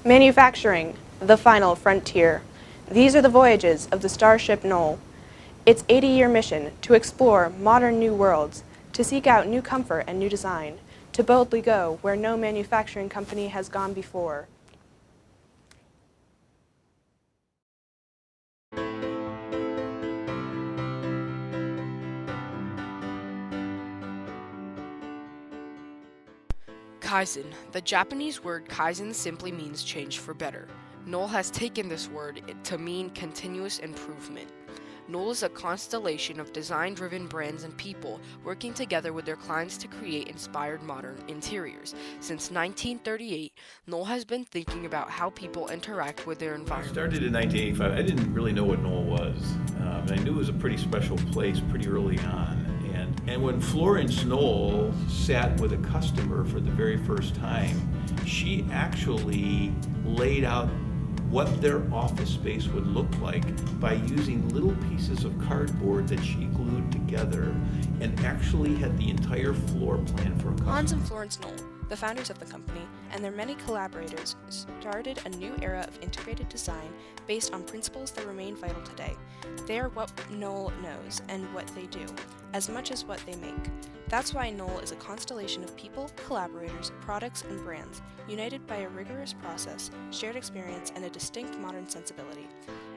Manufacturing, the final frontier. These are the voyages of the starship Knoll. Its 80-year mission to explore modern new worlds, to seek out new comfort and new design, to boldly go where no manufacturing company has gone before. Kaizen. The Japanese word kaizen simply means change for better. Knoll has taken this word to mean continuous improvement. Knoll is a constellation of design-driven brands and people working together with their clients to create inspired modern interiors. Since 1938, Knoll has been thinking about how people interact with their environment. I started in 1985. I didn't really know what Knoll was. I knew it was a pretty special place pretty early on. And when Florence Knoll sat with a customer for the very first time, she actually laid out what their office space would look like by using little pieces of cardboard that she glued together and actually had the entire floor plan for a customer. Hans and Florence Knoll, the founders of the company, and their many collaborators started a new era of integrated design based on principles that remain vital today. They are what Knoll knows and what they do, as much as what they make. That's why Knoll is a constellation of people, collaborators, products, and brands, united by a rigorous process, shared experience, and a distinct modern sensibility.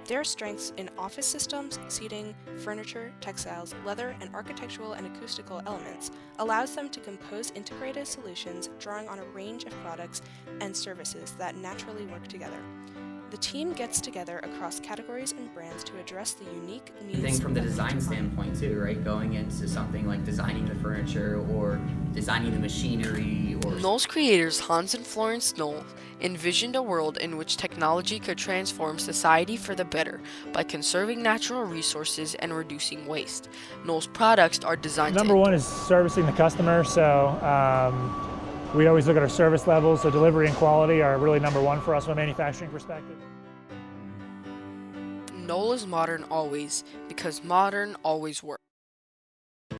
Their strengths in office systems, seating, furniture, textiles, leather, and architectural and acoustical elements allows them to compose integrated solutions drawing on a range of products and services that naturally work together. The team gets together across categories and brands to address the unique needs. Thing from the design standpoint too, right? Going into something like designing the furniture or designing the machinery or... Knoll's creators, Hans and Florence Knoll, envisioned a world in which technology could transform society for the better by conserving natural resources and reducing waste. Knoll's products are designed Number one is servicing the customer, so we always look at our service levels, so delivery and quality are really number one for us from a manufacturing perspective. Knoll is modern always, because modern always works.